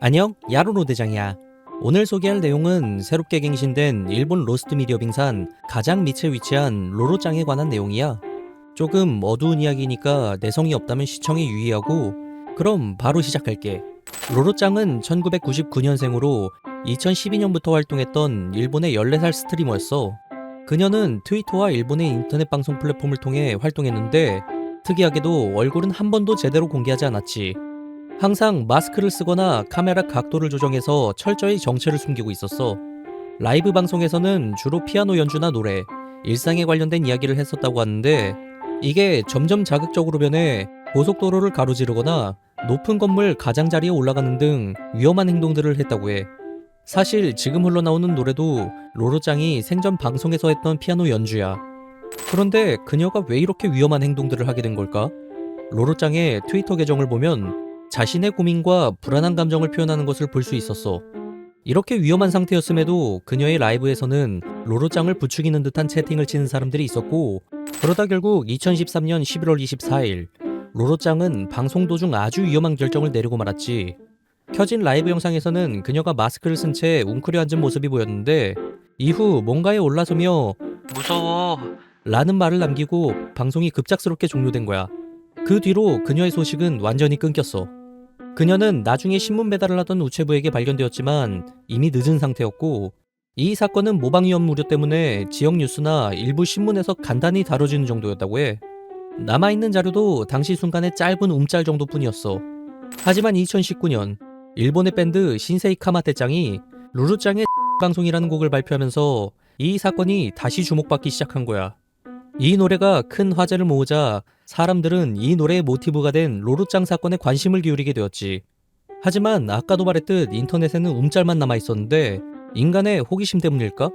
안녕, 야루로 대장이야. 오늘 소개할 내용은 새롭게 갱신된 일본 로스트 미디어 빙산 가장 밑에 위치한 로로짱에 관한 내용이야. 조금 어두운 이야기니까 내성이 없다면 시청에 유의하고, 그럼 바로 시작할게. 로로짱은 1999년생으로 2012년부터 활동했던 일본의 14살 스트리머였어. 그녀는 트위터와 일본의 인터넷 방송 플랫폼을 통해 활동했는데, 특이하게도 얼굴은 한 번도 제대로 공개하지 않았지. 항상 마스크를 쓰거나 카메라 각도를 조정해서 철저히 정체를 숨기고 있었어. 라이브 방송에서는 주로 피아노 연주나 노래, 일상에 관련된 이야기를 했었다고 하는데, 이게 점점 자극적으로 변해 고속도로를 가로지르거나 높은 건물 가장자리에 올라가는 등 위험한 행동들을 했다고 해. 사실 지금 흘러나오는 노래도 로로짱이 생전 방송에서 했던 피아노 연주야. 그런데 그녀가 왜 이렇게 위험한 행동들을 하게 된 걸까? 로로짱의 트위터 계정을 보면 자신의 고민과 불안한 감정을 표현하는 것을 볼 수 있었어. 이렇게 위험한 상태였음에도 그녀의 라이브에서는 로로짱을 부추기는 듯한 채팅을 치는 사람들이 있었고, 그러다 결국 2013년 11월 24일 로로짱은 방송 도중 아주 위험한 결정을 내리고 말았지. 켜진 라이브 영상에서는 그녀가 마스크를 쓴 채 웅크려 앉은 모습이 보였는데, 이후 뭔가에 올라서며 무서워 라는 말을 남기고 방송이 급작스럽게 종료된 거야. 그 뒤로 그녀의 소식은 완전히 끊겼어. 그녀는 나중에 신문 배달을 하던 우체부에게 발견되었지만 이미 늦은 상태였고, 이 사건은 모방 위험 우려 때문에 지역 뉴스나 일부 신문에서 간단히 다뤄지는 정도였다고 해. 남아있는 자료도 당시 순간의 짧은 움짤 정도뿐이었어. 하지만 2019년 일본의 밴드 신세이 카마테짱이 루루짱의 방송이라는 곡을 발표하면서 이 사건이 다시 주목받기 시작한 거야. 이 노래가 큰 화제를 모으자 사람들은 이 노래의 모티브가 된 로로짱 사건에 관심을 기울이게 되었지. 하지만 아까도 말했듯 인터넷에는 움짤만 남아있었는데, 인간의 호기심 때문일까?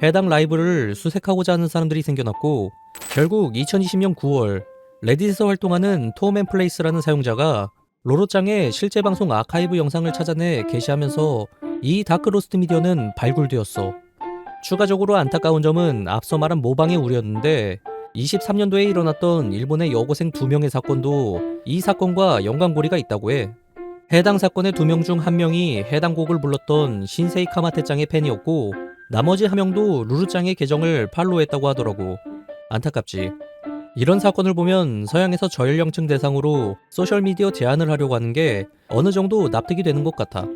해당 라이브를 수색하고자 하는 사람들이 생겨났고, 결국 2020년 9월 레딧에서 활동하는 톰앤플레이스라는 사용자가 로로짱의 실제 방송 아카이브 영상을 찾아내 게시하면서 이 다크로스트 미디어는 발굴되었어. 추가적으로 안타까운 점은 앞서 말한 모방의 우려였는데, 23년도에 일어났던 일본의 여고생 2명의 사건도 이 사건과 연관고리가 있다고 해. 해당 사건의 2명 중 1명이 해당 곡을 불렀던 신세이 카마테짱의 팬이었고, 나머지 1명도 루루짱의 계정을 팔로우했다고 하더라고. 안타깝지. 이런 사건을 보면 서양에서 저연령층 대상으로 소셜미디어 제한을 하려고 하는 게 어느 정도 납득이 되는 것 같아.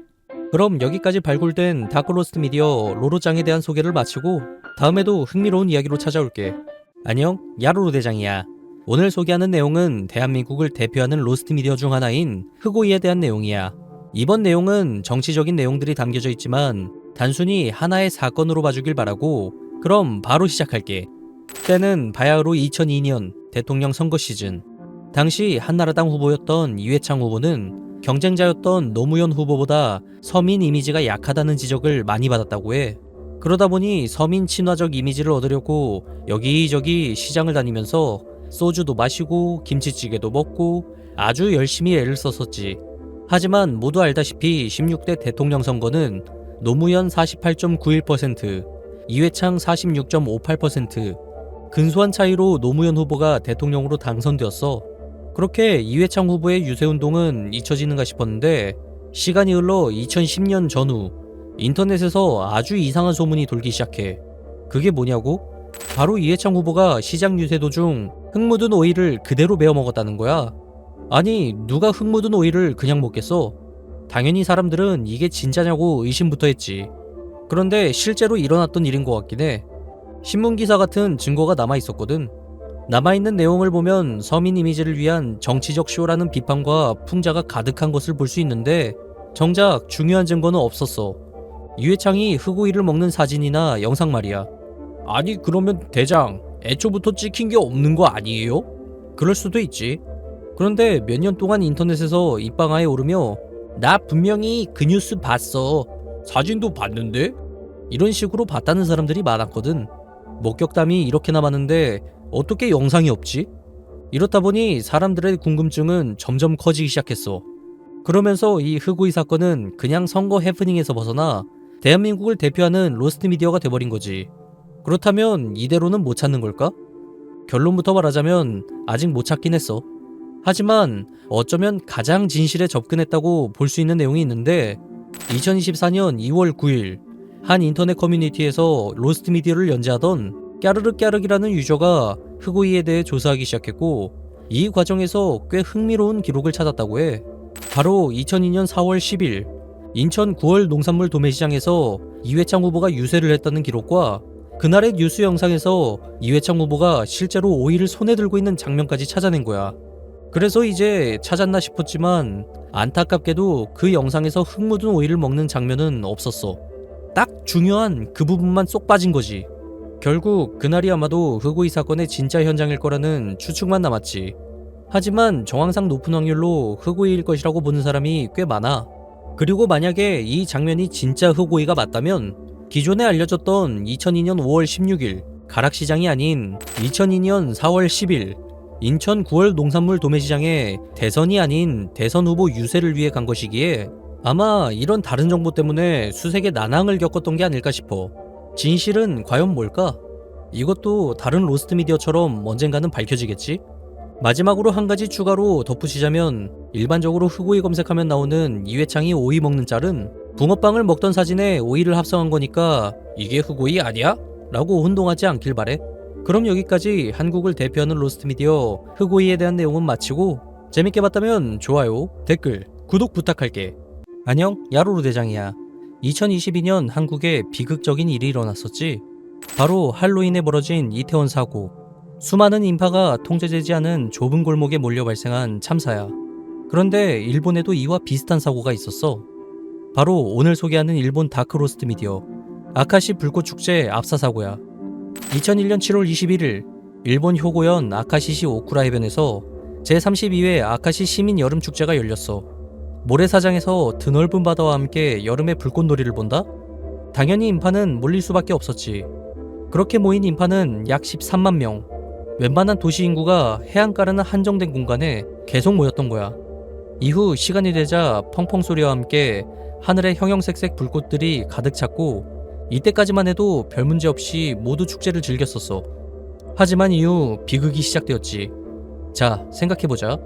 그럼 여기까지 발굴된 다크로스트 미디어 로로짱에 대한 소개를 마치고 다음에도 흥미로운 이야기로 찾아올게. 안녕, 야루로 대장이야. 오늘 소개하는 내용은 대한민국을 대표하는 로스트 미디어 중 하나인 흑오이에 대한 내용이야. 이번 내용은 정치적인 내용들이 담겨져 있지만 단순히 하나의 사건으로 봐주길 바라고, 그럼 바로 시작할게. 때는 바야흐로 2002년 대통령 선거 시즌. 당시 한나라당 후보였던 이회창 후보는 경쟁자였던 노무현 후보보다 서민 이미지가 약하다는 지적을 많이 받았다고 해. 그러다 보니 서민 친화적 이미지를 얻으려고 여기저기 시장을 다니면서 소주도 마시고 김치찌개도 먹고 아주 열심히 애를 썼었지. 하지만 모두 알다시피 16대 대통령 선거는 노무현 48.91%, 이회창 46.58%, 근소한 차이로 노무현 후보가 대통령으로 당선되었어. 그렇게 이회창 후보의 유세운동은 잊혀지는가 싶었는데, 시간이 흘러 2010년 전후 인터넷에서 아주 이상한 소문이 돌기 시작해. 그게 뭐냐고? 바로 이회창 후보가 시장 유세 도중 흙 묻은 오이를 그대로 베어 먹었다는 거야. 아니, 누가 흙 묻은 오이를 그냥 먹겠어? 당연히 사람들은 이게 진짜냐고 의심부터 했지. 그런데 실제로 일어났던 일인 것 같긴 해. 신문기사 같은 증거가 남아있었거든. 남아있는 내용을 보면 서민 이미지를 위한 정치적 쇼라는 비판과 풍자가 가득한 것을 볼 수 있는데, 정작 중요한 증거는 없었어. 이회창이 흑오이를 먹는 사진이나 영상 말이야. 아니, 그러면 대장, 애초부터 찍힌 게 없는 거 아니에요? 그럴 수도 있지. 그런데 몇 년 동안 인터넷에서 입방아에 오르며 나 분명히 그 뉴스 봤어, 사진도 봤는데? 이런 식으로 봤다는 사람들이 많았거든. 목격담이 이렇게나 많은데 어떻게 영상이 없지? 이렇다 보니 사람들의 궁금증은 점점 커지기 시작했어. 그러면서 이 흑오이 사건은 그냥 선거 해프닝에서 벗어나 대한민국을 대표하는 로스트 미디어가 돼버린 거지. 그렇다면 이대로는 못 찾는 걸까? 결론부터 말하자면 아직 못 찾긴 했어. 하지만 어쩌면 가장 진실에 접근했다고 볼 수 있는 내용이 있는데 2024년 2월 9일 한 인터넷 커뮤니티에서 로스트 미디어를 연재하던 까르르까르기라는 유저가 흑오이에 대해 조사하기 시작했고 이 과정에서 꽤 흥미로운 기록을 찾았다고 해. 바로 2002년 4월 10일 인천 9월 농산물 도매시장에서 이회창 후보가 유세를 했다는 기록과 그날의 뉴스 영상에서 이회창 후보가 실제로 오이를 손에 들고 있는 장면까지 찾아낸 거야. 그래서 이제 찾았나 싶었지만 안타깝게도 그 영상에서 흙 묻은 오이를 먹는 장면은 없었어. 딱 중요한 그 부분만 쏙 빠진 거지. 결국 그날이 아마도 흑오이 사건의 진짜 현장일 거라는 추측만 남았지. 하지만 정황상 높은 확률로 흑오이일 것이라고 보는 사람이 꽤 많아. 그리고 만약에 이 장면이 진짜 흑오이가 맞다면 기존에 알려졌던 2002년 5월 16일 가락시장이 아닌 2002년 4월 10일 인천 9월 농산물 도매시장에 대선이 아닌 대선 후보 유세를 위해 간 것이기에 아마 이런 다른 정보 때문에 수색의 난항을 겪었던 게 아닐까 싶어. 진실은 과연 뭘까? 이것도 다른 로스트 미디어처럼 언젠가는 밝혀지겠지? 마지막으로 한 가지 추가로 덧붙이자면 일반적으로 흑오이 검색하면 나오는 이회창이 오이 먹는 짤은 붕어빵을 먹던 사진에 오이를 합성한 거니까 이게 흑오이 아니야? 라고 혼동하지 않길 바래. 그럼 여기까지 한국을 대표하는 로스트 미디어 흑오이에 대한 내용은 마치고 재밌게 봤다면 좋아요, 댓글, 구독 부탁할게. 안녕, 야로로 대장이야. 2022년 한국에 비극적인 일이 일어났었지. 바로 할로윈에 벌어진 이태원 사고. 수많은 인파가 통제되지 않은 좁은 골목에 몰려 발생한 참사야. 그런데 일본에도 이와 비슷한 사고가 있었어. 바로 오늘 소개하는 일본 다크로스트 미디어 아카시 불꽃축제 압사 사고야. 2001년 7월 21일 일본 효고현 아카시시 오쿠라 해변에서 제32회 아카시 시민 여름축제가 열렸어. 모래사장에서 드넓은 바다와 함께 여름의 불꽃놀이를 본다? 당연히 인파는 몰릴 수밖에 없었지. 그렇게 모인 인파는 약 13만 명. 웬만한 도시 인구가 해안가라는 한정된 공간에 계속 모였던 거야. 이후 시간이 되자 펑펑 소리와 함께 하늘에 형형색색 불꽃들이 가득 찼고 이때까지만 해도 별 문제 없이 모두 축제를 즐겼었어. 하지만 이후 비극이 시작되었지. 자, 생각해보자.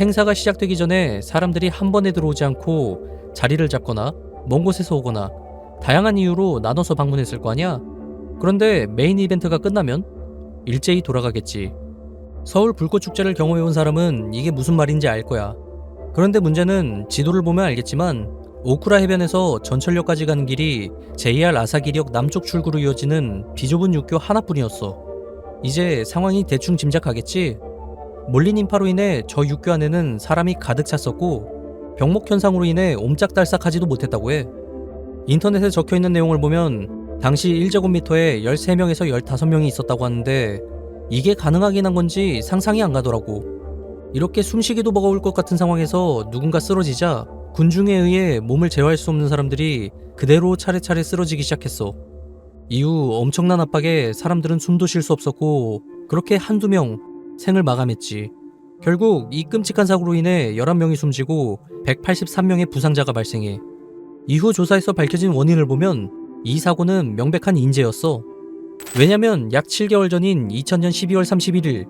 행사가 시작되기 전에 사람들이 한 번에 들어오지 않고 자리를 잡거나 먼 곳에서 오거나 다양한 이유로 나눠서 방문했을 거 아니야? 그런데 메인 이벤트가 끝나면 일제히 돌아가겠지. 서울 불꽃축제를 경험해온 사람은 이게 무슨 말인지 알 거야. 그런데 문제는 지도를 보면 알겠지만 오쿠라 해변에서 전철역까지 가는 길이 JR 아사기역 남쪽 출구로 이어지는 비좁은 육교 하나뿐이었어. 이제 상황이 대충 짐작하겠지? 몰린 인파로 인해 저 육교 안에는 사람이 가득 찼었고 병목 현상으로 인해 옴짝달싹하지도 못했다고 해. 인터넷에 적혀있는 내용을 보면 당시 1제곱미터에 13명에서 15명이 있었다고 하는데 이게 가능하긴 한 건지 상상이 안 가더라고. 이렇게 숨쉬기도 버거울 것 같은 상황에서 누군가 쓰러지자 군중에 의해 몸을 제어할 수 없는 사람들이 그대로 차례차례 쓰러지기 시작했어. 이후 엄청난 압박에 사람들은 숨도 쉴 수 없었고 그렇게 한두 명 생을 마감했지. 결국 이 끔찍한 사고로 인해 11명이 숨지고 183명의 부상자가 발생해. 이후 조사에서 밝혀진 원인을 보면 이 사고는 명백한 인재였어. 왜냐면 약 7개월 전인 2000년 12월 31일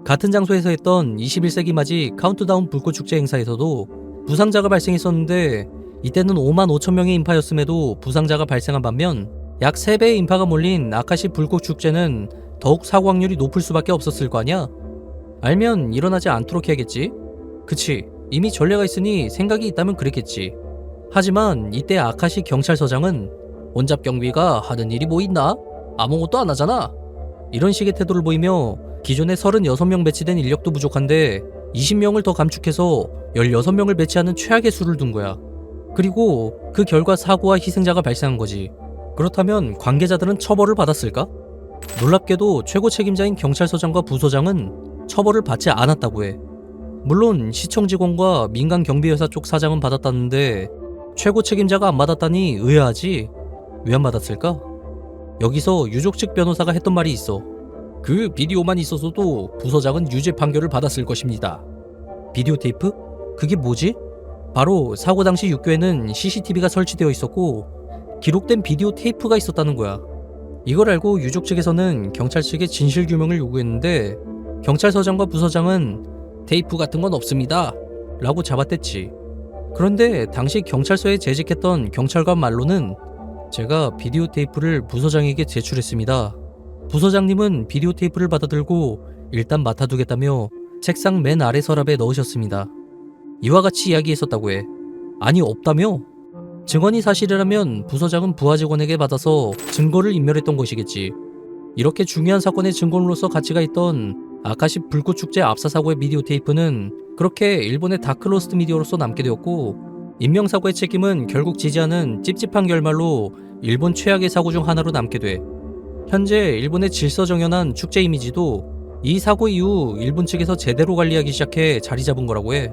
같은 장소에서 했던 21세기 맞이 카운트다운 불꽃축제 행사에서도 부상자가 발생했었는데 이때는 5만 5천 명의 인파였음에도 부상자가 발생한 반면 약 3배의 인파가 몰린 아카시 불꽃축제는 더욱 사고 확률이 높을 수밖에 없었을 거 아냐? 알면 일어나지 않도록 해야겠지? 그치, 이미 전례가 있으니 생각이 있다면 그랬겠지. 하지만 이때 아카시 경찰서장은 원잡 경비가 하는 일이 뭐 있나? 아무것도 안 하잖아? 이런 식의 태도를 보이며 기존에 36명 배치된 인력도 부족한데 20명을 더 감축해서 16명을 배치하는 최악의 수를 둔 거야. 그리고 그 결과 사고와 희생자가 발생한 거지. 그렇다면 관계자들은 처벌을 받았을까? 놀랍게도 최고 책임자인 경찰서장과 부서장은 처벌을 받지 않았다고 해. 물론 시청 직원과 민간 경비회사 쪽 사장은 받았다는데 최고 책임자가 안 받았다니 의아하지? 왜 안 받았을까? 여기서 유족 측 변호사가 했던 말이 있어. 그 비디오만 있었어도 부서장은 유죄 판결을 받았을 것입니다. 비디오 테이프? 그게 뭐지? 바로 사고 당시 육교에는 CCTV가 설치되어 있었고 기록된 비디오 테이프가 있었다는 거야. 이걸 알고 유족 측에서는 경찰 측에 진실 규명을 요구했는데 경찰서장과 부서장은 테이프 같은 건 없습니다 라고 잡아댔지. 그런데 당시 경찰서에 재직했던 경찰관 말로는 제가 비디오 테이프를 부서장에게 제출했습니다. 부서장님은 비디오 테이프를 받아들고 일단 맡아두겠다며 책상 맨 아래 서랍에 넣으셨습니다. 이와 같이 이야기했었다고 해. 아니 없다며? 증언이 사실이라면 부서장은 부하 직원에게 받아서 증거를 인멸했던 것이겠지. 이렇게 중요한 사건의 증거로서 가치가 있던 아카시 불꽃축제 압사 사고의 비디오 테이프는 그렇게 일본의 다크로스트 미디어로서 남게 되었고, 인명사고의 책임은 결국 지지 않은 찝찝한 결말로 일본 최악의 사고 중 하나로 남게 돼. 현재 일본의 질서정연한 축제 이미지도 이 사고 이후 일본 측에서 제대로 관리하기 시작해 자리 잡은 거라고 해.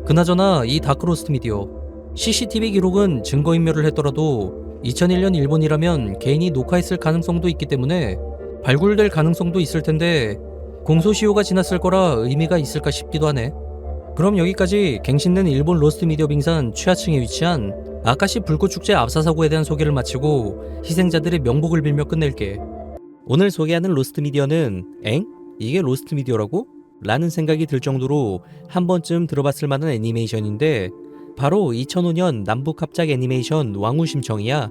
그나저나 이 다크로스트 미디어 CCTV 기록은 증거인멸을 했더라도 2001년 일본이라면 개인이 녹화했을 가능성도 있기 때문에 발굴될 가능성도 있을 텐데 공소시효가 지났을 거라 의미가 있을까 싶기도 하네. 그럼 여기까지 갱신된 일본 로스트 미디어 빙산 최하층에 위치한 아카시 불꽃축제 압사 사고에 대한 소개를 마치고 희생자들의 명복을 빌며 끝낼게. 오늘 소개하는 로스트 미디어는 엥? 이게 로스트 미디어라고? 라는 생각이 들 정도로 한 번쯤 들어봤을 만한 애니메이션인데 바로 2005년 남북 합작 애니메이션 왕우심청이야.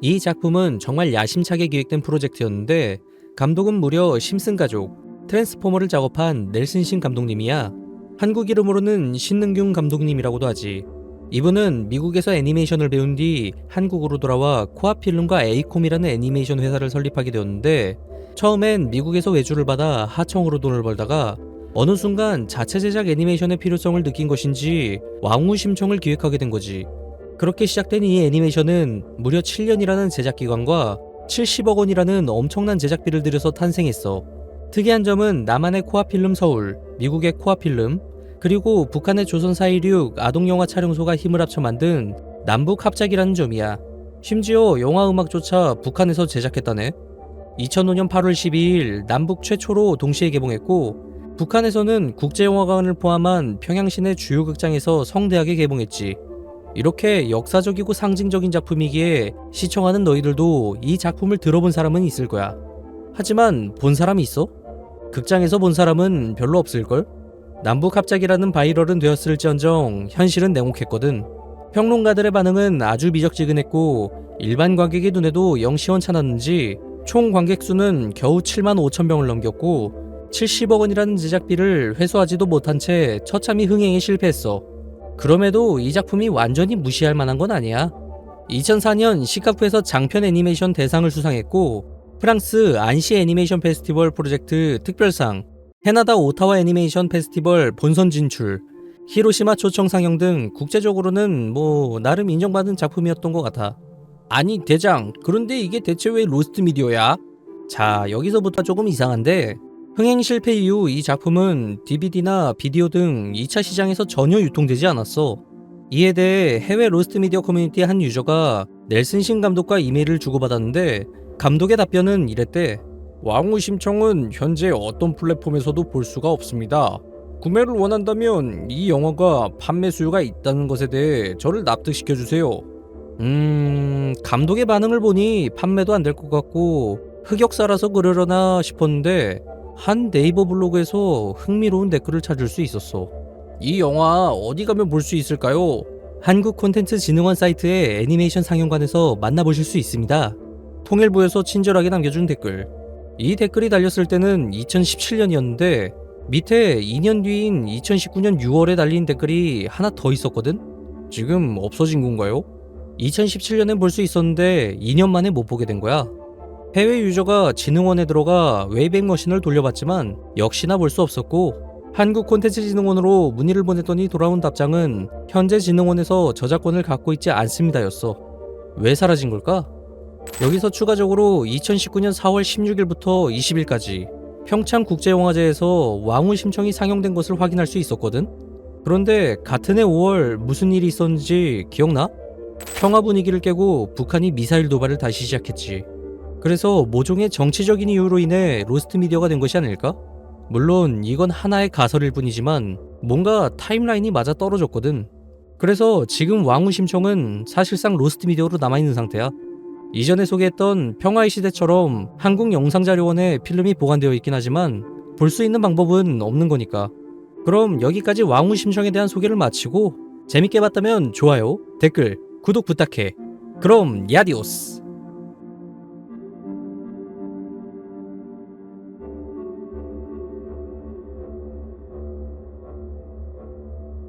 이 작품은 정말 야심차게 기획된 프로젝트였는데 감독은 무려 심슨가족, 트랜스포머를 작업한 넬슨 신 감독님이야. 한국 이름으로는 신능균 감독님이라고도 하지. 이분은 미국에서 애니메이션을 배운 뒤 한국으로 돌아와 코아필름과 에이콤이라는 애니메이션 회사를 설립하게 되었는데 처음엔 미국에서 외주를 받아 하청으로 돈을 벌다가 어느 순간 자체 제작 애니메이션의 필요성을 느낀 것인지 왕우심청을 기획하게 된 거지. 그렇게 시작된 이 애니메이션은 무려 7년이라는 제작 기간과 70억 원이라는 엄청난 제작비를 들여서 탄생했어. 특이한 점은 남한의 코아필름 서울, 미국의 코아필름, 그리고 북한의 조선사이륙 아동영화 촬영소가 힘을 합쳐 만든 남북 합작이라는 점이야. 심지어 영화 음악조차 북한에서 제작했다네. 2005년 8월 12일 남북 최초로 동시에 개봉했고 북한에서는 국제영화관을 포함한 평양시내 주요 극장에서 성대하게 개봉했지. 이렇게 역사적이고 상징적인 작품이기에 시청하는 너희들도 이 작품을 들어본 사람은 있을 거야. 하지만 본 사람이 있어? 극장에서 본 사람은 별로 없을걸? 남북 합작이라는 바이럴은 되었을지언정 현실은 냉혹했거든. 평론가들의 반응은 아주 미적지근했고 일반 관객의 눈에도 영 시원찮았는지 총 관객 수는 겨우 7만 5천 명을 넘겼고 70억 원이라는 제작비를 회수하지도 못한 채 처참히 흥행에 실패했어. 그럼에도 이 작품이 완전히 무시할 만한 건 아니야. 2004년 시카쿠에서 장편 애니메이션 대상을 수상했고 프랑스 안시 애니메이션 페스티벌 프로젝트 특별상, 캐나다 오타와 애니메이션 페스티벌 본선 진출, 히로시마 초청 상영 등 국제적으로는 나름 인정받은 작품이었던 것 같아. 아니 대장, 그런데 이게 대체 왜 로스트 미디어야? 자, 여기서부터 조금 이상한데 흥행 실패 이후 이 작품은 DVD나 비디오 등 2차 시장에서 전혀 유통되지 않았어. 이에 대해 해외 로스트 미디어 커뮤니티의 한 유저가 넬슨 신 감독과 이메일을 주고받았는데 감독의 답변은 이랬대. 왕우심청은 현재 어떤 플랫폼에서도 볼 수가 없습니다. 구매를 원한다면 이 영화가 판매 수요가 있다는 것에 대해 저를 납득시켜주세요. 감독의 반응을 보니 판매도 안 될 것 같고 흑역사라서 그러려나 싶었는데 한 네이버 블로그에서 흥미로운 댓글을 찾을 수 있었어. 이 영화 어디 가면 볼 수 있을까요? 한국콘텐츠진흥원 사이트의 애니메이션 상영관에서 만나보실 수 있습니다. 통일부에서 친절하게 남겨준 댓글. 이 댓글이 달렸을 때는 2017년이었는데 밑에 2년 뒤인 2019년 6월에 달린 댓글이 하나 더 있었거든? 지금 없어진 건가요? 2017년엔 볼 수 있었는데 2년 만에 못 보게 된 거야. 해외 유저가 진흥원에 들어가 웨이백 머신을 돌려봤지만 역시나 볼 수 없었고 한국콘텐츠진흥원으로 문의를 보냈더니 돌아온 답장은 현재 진흥원에서 저작권을 갖고 있지 않습니다였어. 왜 사라진 걸까? 여기서 추가적으로 2019년 4월 16일부터 20일까지 평창국제영화제에서 왕우심청이 상영된 것을 확인할 수 있었거든? 그런데 같은 해 5월 무슨 일이 있었는지 기억나? 평화 분위기를 깨고 북한이 미사일 도발을 다시 시작했지. 그래서 모종의 정치적인 이유로 인해 로스트 미디어가 된 것이 아닐까? 물론 이건 하나의 가설일 뿐이지만 뭔가 타임라인이 맞아 떨어졌거든. 그래서 지금 왕우심청은 사실상 로스트 미디어로 남아있는 상태야. 이전에 소개했던 평화의 시대처럼 한국영상자료원에 필름이 보관되어 있긴 하지만 볼 수 있는 방법은 없는 거니까. 그럼 여기까지 왕후 심청에 대한 소개를 마치고 재밌게 봤다면 좋아요, 댓글, 구독 부탁해. 그럼 야디오스.